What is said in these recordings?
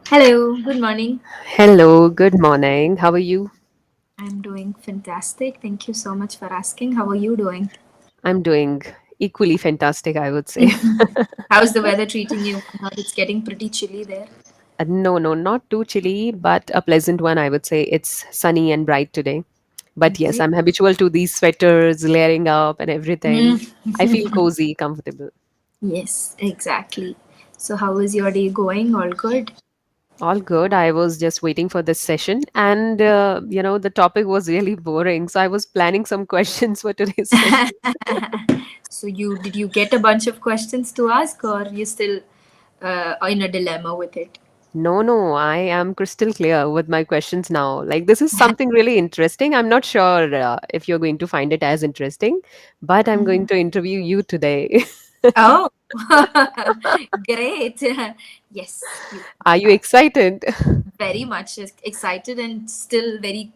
Hello, good morning. Hello, good morning. How are you? I'm doing fantastic. Thank you so much for asking. How are you doing? I'm doing equally fantastic, I would say. How's the weather treating you? I heard it's getting pretty chilly there. No, not too chilly, but a pleasant one, I would say. It's sunny and bright today. But yes, Okay. I'm habitual to these sweaters, layering up, and everything. Mm. I feel cozy, comfortable. Yes, exactly. So, how is your day going? All good? All good. I was just waiting for this session, and the topic was really boring. So I was planning some questions for today's session. So, you did you get a bunch of questions to ask, or you still in a dilemma with it? No, no, I am crystal clear with my questions now. Like, this is something really interesting. I'm not sure if you're going to find it as interesting, but I'm going Mhm. to interview you today. Oh, great! Yes, you can Are you start. excited? Very much excited and still very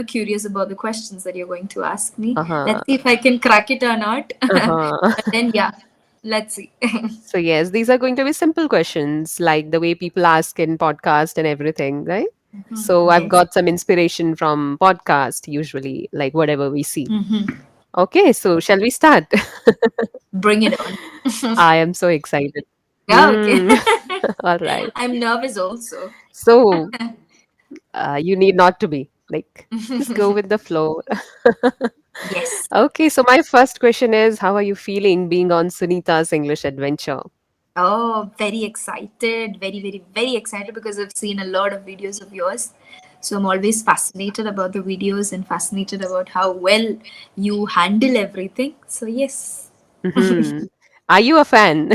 curious about the questions that you're going to ask me. Let's Uh-huh. see if I can crack it or not. Uh-huh. But then yeah, let's see. So, yes, these are going to be simple questions, like the way people ask in podcast and everything, right? So, I've Yes. got some inspiration from podcast, usually, like whatever we see. Hmm. Okay, so shall we start? Bring it on. I am so excited. Yeah, okay. All right. I'm nervous also. So, you need not to be like, just go with the flow. Yes. Okay, so my first question is, how are you feeling being on Sunita's English adventure? Oh, very excited. Very, very, very excited because I've seen a lot of videos of yours. So I'm always fascinated about the videos and fascinated about how well you handle everything. So yes. Hmm. Are you a fan?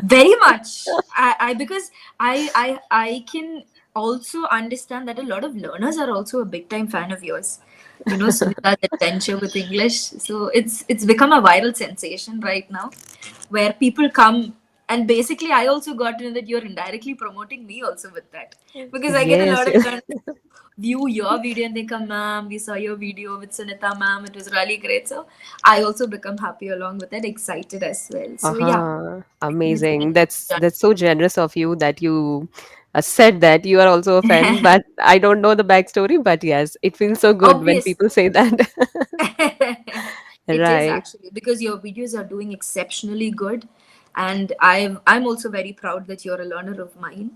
Very much. I because I can also understand that a lot of learners are also a big time fan of yours. Sunita's adventure with English. So it's become a viral sensation right now, where people come and basically I also got to know that you're indirectly promoting me also with that because I get a Yes, lot of yes. learners view your video and they come, ma'am, we saw your video with Sunita, ma'am. It was really great. So I also become happy along with that, excited as well. So yeah. Uh-huh. I think it's been Amazing. done. That's so generous of you that you said that you are also a fan, but I don't know the backstory, but yes, it feels so good when Obvious. people say that. It is Right. actually because your videos are doing exceptionally good, and I'm also very proud that you're a learner of mine.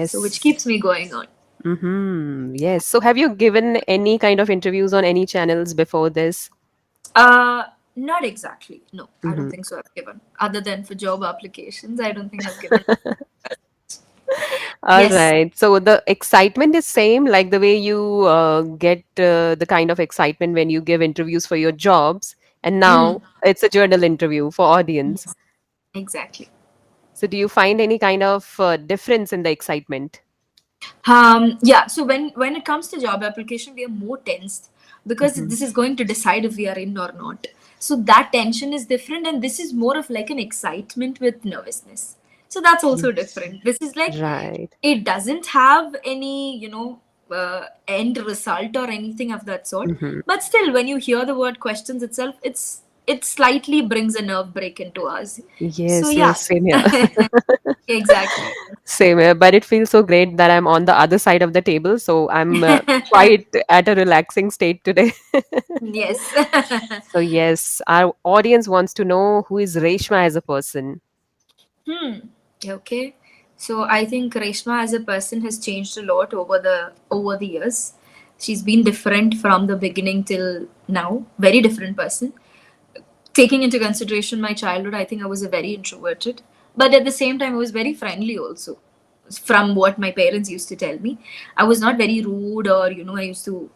So which Yes. keeps me going on. Mm-hmm. Yes. So have you given any kind of interviews on any channels before this? Uh, Not exactly. No, I don't Mm-hmm. think so. I've given other than for job applications. I don't think I've given. All Yes. right. So the excitement is same, like the way you get the kind of excitement when you give interviews for your jobs, and Mm, now it's a journal interview for audience. yes. Exactly. So do you find any kind of difference in the excitement? Yeah. So when it comes to job application, we are more tensed because Mm-hmm. this is going to decide if we are in or not. So that tension is different, and this is more of like an excitement with nervousness. So that's also Yes. different. This is like Right. it doesn't have any end result or anything of that sort. Mm-hmm. But still, when you hear the word questions itself, it slightly brings a nerve break into us. So Yes, yeah, yes, same here. exactly. Same here. But it feels so great that I'm on the other side of the table, so I'm quite at a relaxing state today. Yes. So yes, our audience wants to know who is Reshma as a person. Hmm. Okay. So I think Reshma as a person has changed a lot over the years. She's been different from the beginning till now. Very different person. Taking into consideration my childhood, I think I was a very introverted, but at the same time, I was very friendly also. From what my parents used to tell me, I was not very rude or I used to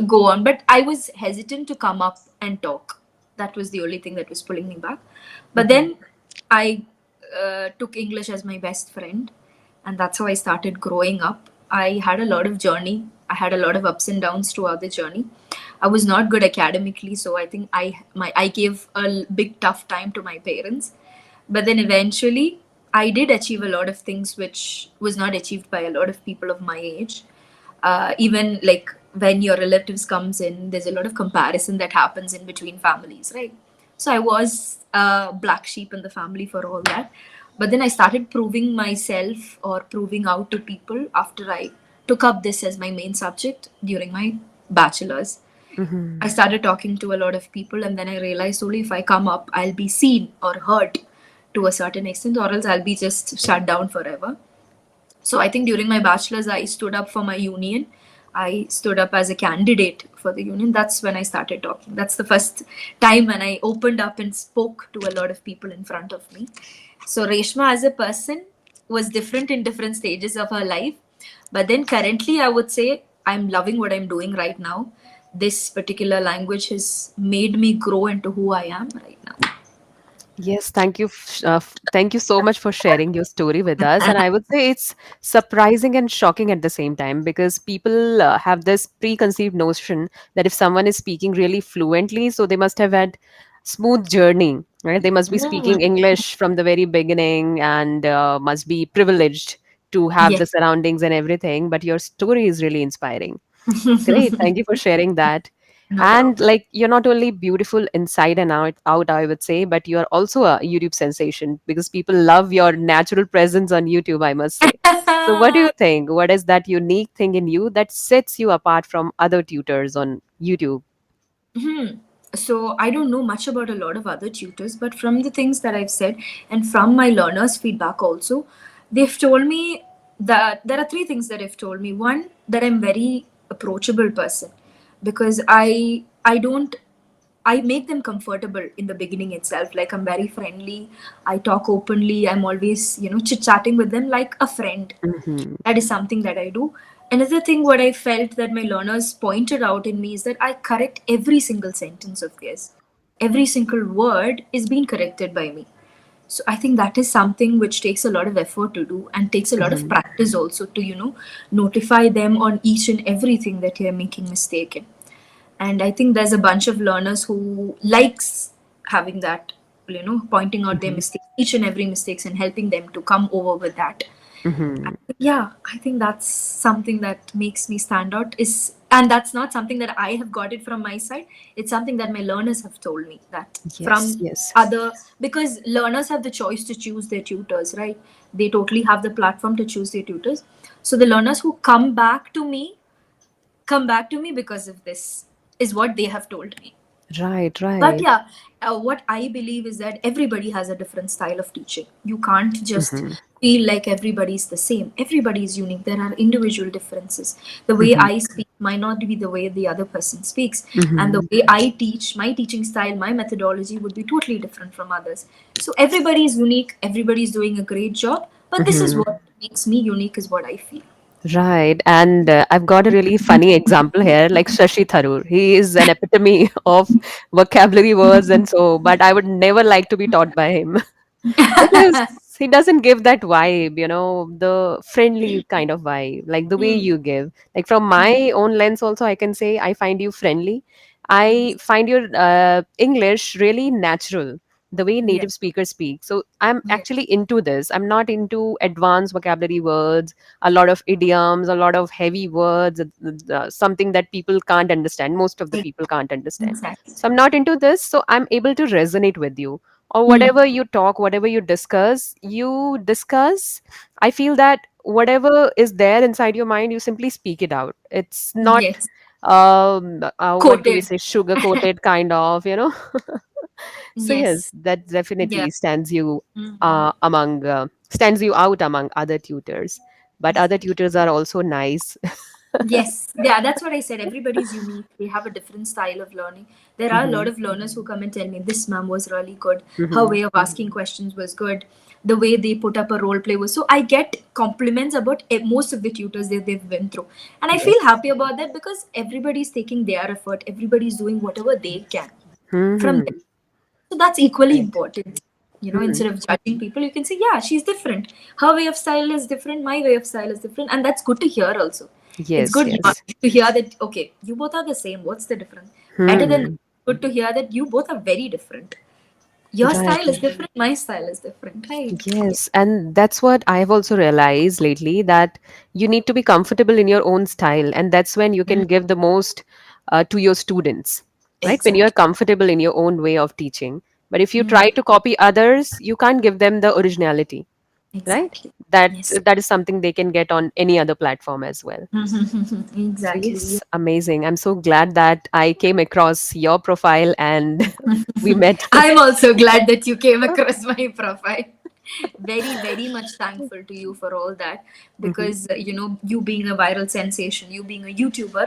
go on, but I was hesitant to come up and talk. That was the only thing that was pulling me back. But Mhm. then I took English as my best friend, and that's how I started growing up. I had a lot of journey. I had a lot of ups and downs throughout the journey. I was not good academically, so I think I gave a big tough time to my parents. But then eventually, I did achieve a lot of things which was not achieved by a lot of people of my age. Even like when your relatives comes in, there's a lot of comparison that happens in between families, right? So I was a black sheep in the family for all that. But then I started proving myself or proving out to people after I took up this as my main subject during my bachelor's. I Mhm. started talking to a lot of people, and then I realized only if I come up, I'll be seen or heard to a certain extent, or else I'll be just shut down forever. So I think during my bachelor's, I stood up for my union. I stood up as a candidate for the union. That's when I started talking. That's the first time when I opened up and spoke to a lot of people in front of me. So Reshma as a person was different in different stages of her life. But then currently, I would say I'm loving what I'm doing right now. This particular language has made me grow into who I am right now. Yes, thank you. Thank you so much for sharing your story with us. And I would say it's surprising and shocking at the same time because people have this preconceived notion that if someone is speaking really fluently, so they must have had smooth journey, right? They must be speaking English from the very beginning and must be privileged to have Yes. the surroundings and everything. But your story is really inspiring. Great. Thank you for sharing that. No And problem. like you're not only beautiful inside and out, I would say, but you're also a YouTube sensation because people love your natural presence on YouTube, I must say. So what do you think? What is that unique thing in you that sets you apart from other tutors on YouTube? Hmm. So I don't know much about a lot of other tutors, but from the things that I've said and from my learners' feedback also, they've told me that there are three things that they've told me. One, that I'm very approachable person because I don't I make them comfortable in the beginning itself. Like I'm very friendly. I talk openly. I'm always, chit chatting with them like a friend. Hmm. That is something that I do. Another thing, what I felt that my learners pointed out in me is that I correct every single sentence of theirs. Every single word is being corrected by me. So I think that is something which takes a lot of effort to do and takes a lot of Hmm. practice also to, notify them on each and everything that you're making mistake in. And I think there's a bunch of learners who likes having that, pointing out their Hmm. mistakes, each and every mistakes and helping them to come over with that. Hmm. Yeah, I think that's something that makes me stand out is, and that's not something that I have got it from my side. It's something that my learners have told me that Yes, from yes. other, because learners have the choice to choose their tutors, right? They totally have the platform to choose their tutors. So the learners who come back to me because of this is what they have told me. Right, But right. yeah, what I believe is that everybody has a different style of teaching. You can't just Hmm. feel like everybody's the same. Everybody is unique. There are individual differences. The way Hmm. I speak might not be the way the other person speaks. And the Hmm. way I teach, my teaching style, my methodology would be totally different from others. So everybody is unique. Everybody is doing a great job. But this is Hmm. what makes me unique, is what I feel. Right. And I've got a really funny example here, like Shashi Tharoor. He is an epitome of vocabulary words and so, but I would never like to be taught by him because he doesn't give that vibe, the friendly kind of vibe, like the way Mm. you give. Like from my own lens, also, I can say I find you friendly. I Yes. find your English really natural, the way Yeah. native speakers speak. So I'm Yeah. actually into this. I'm not into advanced vocabulary words, a lot of idioms, a lot of heavy words, something that people can't understand. Most of the people can't understand. Exactly. So I'm not into this. So I'm able to resonate with you or Mm. whatever you talk, whatever you discuss. I feel that whatever is there inside your mind, you simply speak it out. It's not Yes. what do we Quoted. say, sugar coated kind of. So yes, Yes. that Yeah. definitely Mhm. stands you out among other tutors. But other tutors are also nice. Yes. Yeah, that's what I said. Everybody's unique. They have a different style of learning. There are a lot Hmm. of learners who come and tell me this ma'am was really good. Her Hmm. way of asking questions was good. The way they put up a role play was, so I get compliments about most of the tutors that they've been through. And I feel Yes. happy about that because everybody's taking their effort. Everybody's doing whatever they can from them. Hmm. So that's equally Right. important. Hmm. Instead of judging people, you can say, yeah, she's different. Her way of style is different. My way of style is different. And that's good to hear also. It's Yes, good yes. to hear that, okay, you both are the same. What's the difference? Better than Hmm. good to hear that you both are very different. Your Right. style is different. My style is different. Right. Yeah. Yes, and that's what I've also realized lately that you need to be comfortable in your own style, and that's when you can Mm, give the most to your students, right? When you're exactly. comfortable in your own way of teaching. But if you Mm, try to copy others, you can't give them the originality, right? exactly. that Yes. that is something they can get on any other platform as well. So Exactly. yes, amazing. I'm so glad that I came across your profile and we met. I'm also glad that you came across my profile. Very, very much thankful to you for all that, Mhm, because you being a viral sensation, you being a YouTuber,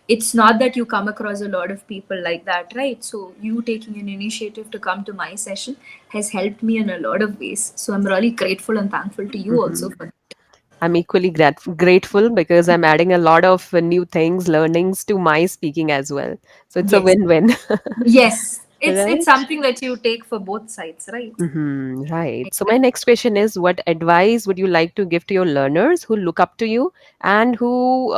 it's not that you come across a lot of people like that, right? So you taking an initiative to come to my session has helped me in a lot of ways. So I'm really grateful and thankful to you also mhm. for I'm equally grateful because I'm adding a lot of new things, learnings to my speaking as well. So it's a yes, win-win, yes. It's right? something that you take for both sides, right? Right. So my next question is, what advice would you like to give to your learners who look up to you and who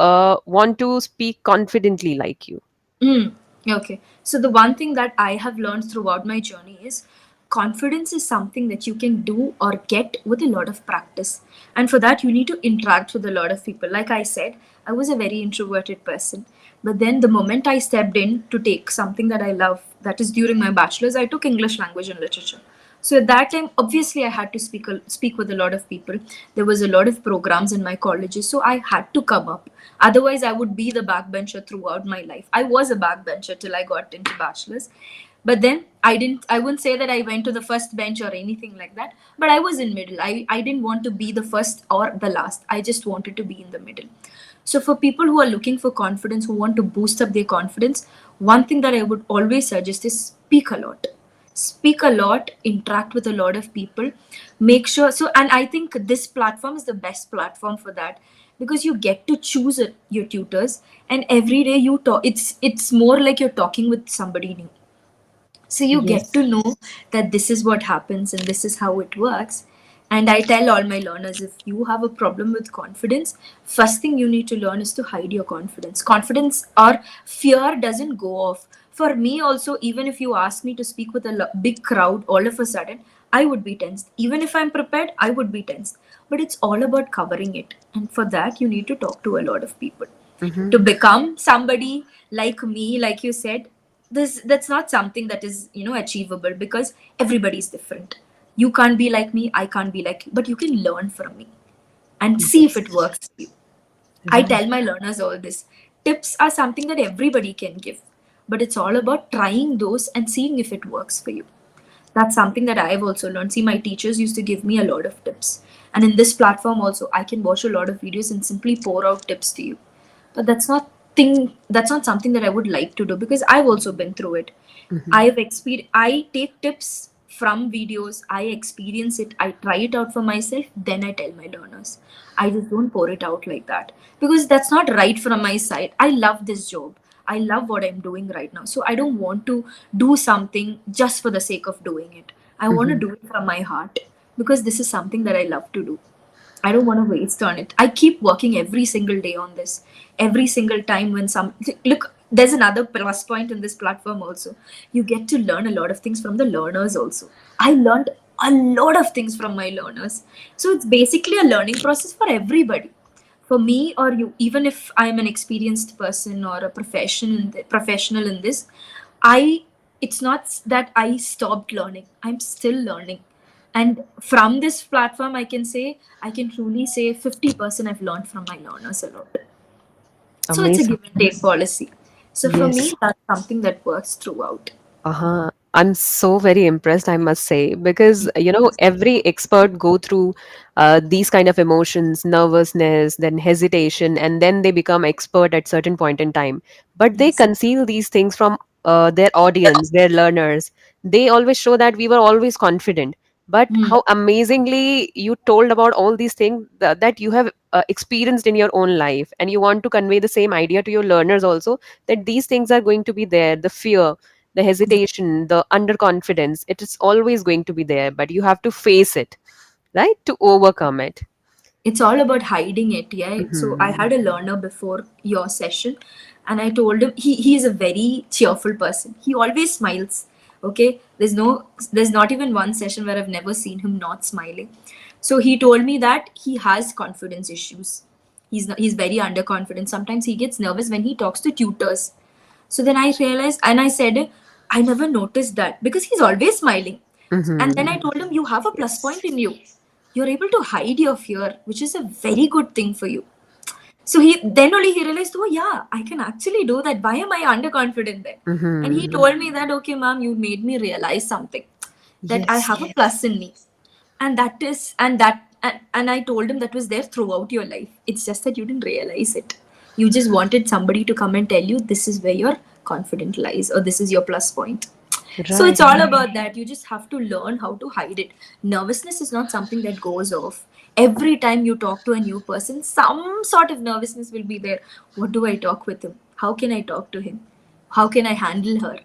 want to speak confidently like you? Mm, okay. So, the one thing that I have learned throughout my journey is confidence is something that you can do or get with a lot of practice. And for that, you need to interact with a lot of people. Like I said, I was a very introverted person. But then, the moment I stepped in to take something that I love, that is during my bachelor's, I took English language and literature. So at that time, obviously, I had to speak with a lot of people. There was a lot of programs in my colleges, so I had to come up. Otherwise, I would be the backbencher throughout my life. I was a backbencher till I got into bachelor's, but then I didn't. I wouldn't say that I went to the first bench or anything like that. But I was in middle. I didn't want to be the first or the last. I just wanted to be in the middle. So for people who are looking for confidence, who want to boost up their confidence, one thing that I would always suggest is speak a lot, speak a lot, interact with a lot of people, make sure. So and I think this platform is the best platform for that, because you get to choose your tutors, and every day you talk, it's more like you're talking with somebody new. So you get Yes. to know that this is what happens and this is how it works. And I tell all my learners, if you have a problem with confidence, first thing you need to learn is to hide your confidence. Confidence or fear doesn't go off. For me, also, even if you ask me to speak with a big crowd all of a sudden, I would be tensed. Even if I'm prepared, I would be tensed. But it's all about covering it. And for that, you need to talk to a lot of people Mm-hmm. to become somebody like me, like you said. That's not something that is achievable, because everybody's different. You can't be like me, I can't be like you, but you can learn from me and see if it Yes. works for you. I Right. tell my learners all this. Tips are something that everybody can give, but it's all about trying those and seeing if it works for you. That's something that I've also learned. See, my teachers used to give me a lot of tips. And in this platform also, I can watch a lot of videos and simply pour out tips to you. But that's not something that I would like to do, because I've also been through it. Mm-hmm. I take tips from videos, I experience it, I try it out for myself, then I tell my learners. I just don't pour it out like that, because that's not right from my side. I love this job. I love what I'm doing right now. So I don't want to do something just for the sake of doing it. I want to Mm-hmm. do it from my heart, because this is something that I love to do. I don't want to waste on it. I keep working every single day on this. Every single time when some look, there's another plus point in this platform also. You get to learn a lot of things from the learners also. I learned a lot of things from my learners. So it's basically a learning process for everybody. For me or you, even if I'm an experienced person or a professional in this, I it's not that I stopped learning. I'm still learning. And from this platform, I can truly say 50% I've learned from my learners a lot. So it's a Amazing. give and take policy. So for me, Yes. that's something that works throughout. Uh-huh. I'm so very impressed, I must say, because every expert go through these kind of emotions, nervousness, then hesitation, and then they become expert at certain point in time. But they Yes. conceal these things from their audience, their learners. They always show that we were always confident. But Mm. how amazingly you told about all these things that you have experienced in your own life, and you want to convey the same idea to your learners also, that these things are going to be there, the fear, the hesitation, the underconfidence, it is always going to be there, but you have to face it, right? To overcome it. It's all about hiding it. Yeah, so I Hmm. had a learner before your session, and I told him, he is a very cheerful person, he always smiles. Okay, there's not even one session where I've never seen him not smiling. So he told me that he has confidence issues. He's very underconfident. Sometimes he gets nervous when he talks to tutors. So then I realized, and I said, I never noticed that because he's always smiling. And then I Mm-hmm. told him, you have a plus point Yes. in you. You're able to hide your fear, which is a very good thing for you. So he then only he realized, oh yeah, I can actually do that. Why am I underconfident then? And he Mm-hmm. told me that, okay, ma'am, you made me realize something, that I Yes. have a plus in me, and that is and I told him that was there throughout your life. It's just that you didn't realize it. You just wanted somebody to come and tell you this is where your confidence lies or this is your plus point. So it's Right. all about that. You just have to learn how to hide it. Nervousness is not something that goes off. Every time you talk to a new person, some sort of nervousness will be there. What do I talk with him? How can I talk to him? How can I handle her?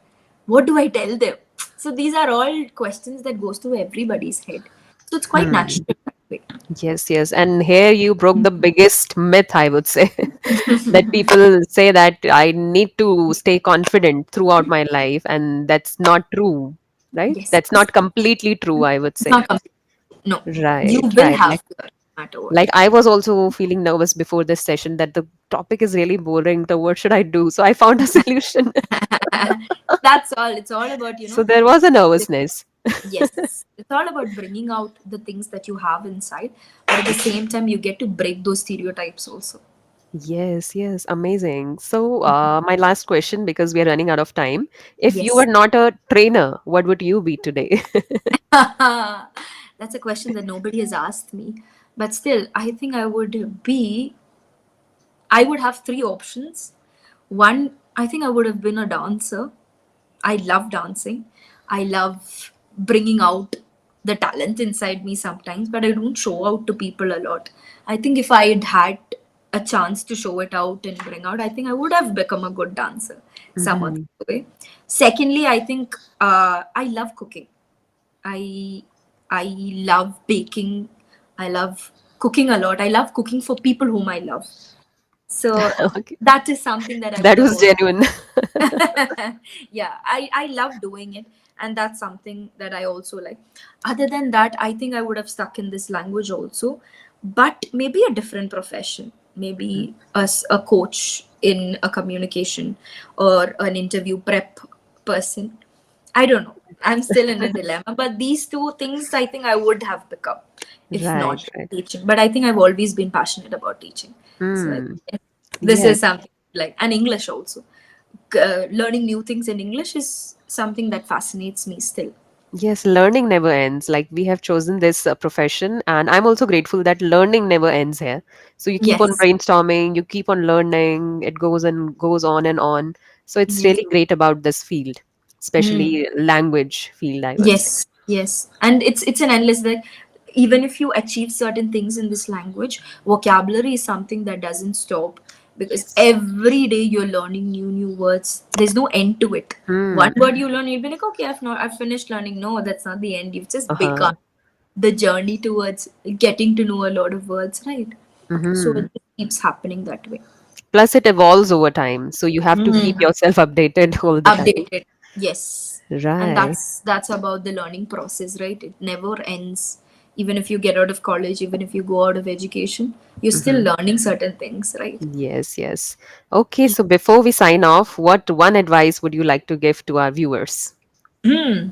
What do I tell them? So these are all questions that goes through everybody's head. So it's quite Hmm. natural that way. Yes, yes. And here you broke the biggest myth, I would say, that people say that I need to stay confident throughout my life, and that's not true, right? Yes. That's not completely true, I would It's say. not completely. No. You Right, will right. have to no matter what. Like I was also feeling nervous before this session that the topic is really boring. So what should I do? So I found a solution. That's all. It's all about, So there was a the- nervousness. yes. It's all about bringing out the things that you have inside, but at the same time, you get to break those stereotypes also. Yes, yes, amazing. So, my last question, because we are running out of time. If you were Yes. not a trainer, what would you be today? That's a question that nobody has asked me. But still, I think I would have three options. One, I think I would have been a dancer. I love dancing. I love bringing out the talent inside me sometimes, but I don't show out to people a lot. I think if I had had a chance to show it out and bring out, I think I would have become a good dancer some other Hmm. way. Secondly, I think I love cooking. I I love baking. I love cooking a lot. I love cooking for people whom I love. So Okay. that is something that I would That have was also. genuine. Yeah, I love doing it, and that's something that I also like. Other than that, I think I would have stuck in this language also, but maybe a different profession, maybe a coach in a communication or an interview prep person. I don't know. I'm still in a dilemma, but these two things I think I would have become if Right, not right. teaching. But I think I've always been passionate about teaching. So I Hmm. think this Yes. is something like, and English also. Learning new things in English is something that fascinates me still. Yes, learning never ends. Like we have chosen this profession, and I'm also grateful that learning never ends here. So you keep on Yes. brainstorming, you keep on learning, it goes and goes on and on. So it's Yes. really great about this field, Mm. especially language field, I would say. Yes. Yes. And it's an endless like even if you achieve certain things in this language, vocabulary is something that doesn't stop because Yes. every day you're learning new words. There's no end to it. Hmm. One word you learn, you'll be like, okay, I've finished learning. No, that's not the end. You've just begun Uh-huh. the journey towards getting to know a lot of words, right? So Mm-hmm. it just keeps happening that way. Plus, it evolves over time, so you have to keep yourself updated all the time. Updated, yes. And Right. that's about the learning process, right? It never ends. Even if you get out of college, even if you go out of education, you're still Mm-hmm. learning certain things, right? Yes, yes. Okay, so before we sign off, what one advice would you like to give to our viewers? Hmm.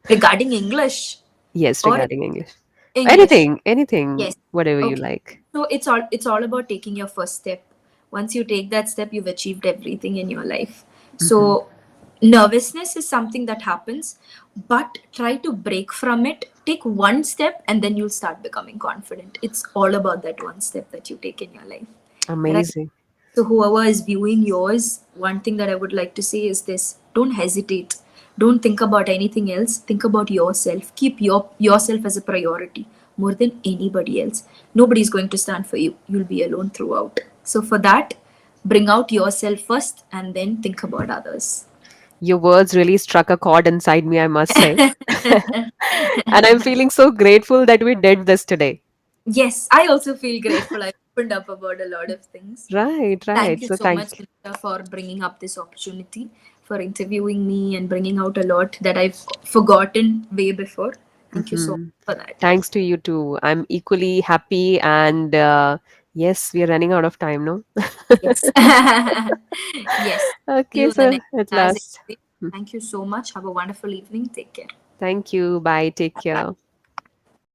Regarding English Yes, or regarding English. English. Anything, anything, Yes. whatever you Okay. like. So it's all about taking your first step. Once you take that step, you've achieved everything in your life. Mm-hmm. So nervousness is something that happens, but try to break from it. Take one step and then you'll start becoming confident. It's all about that one step that you take in your life. Right? Amazing. So, whoever is viewing yours, one thing that I would like to say is this: don't hesitate. Don't think about anything else. Think about yourself. Keep yourself as a priority more than anybody else. Nobody is going to stand for you. You'll be alone throughout. So, for that, bring out yourself first and then think about others. Your words really struck a chord inside me, I must say. And I'm feeling so grateful that we did this today. Yes, I also feel grateful. I opened up about a lot of things. Right, Thank right. you So so much, thank you. Nisha, for bringing up this opportunity, for interviewing me and bringing out a lot that I've forgotten way before. Thank you so Hmm. much for that. Thanks to you too. I'm equally happy, and yes, we are running out of time, no? Yes. Yes. See Okay, you in the so next at class. last. Thank you so much. Have a wonderful evening. Take care. Thank you. Bye. Take care.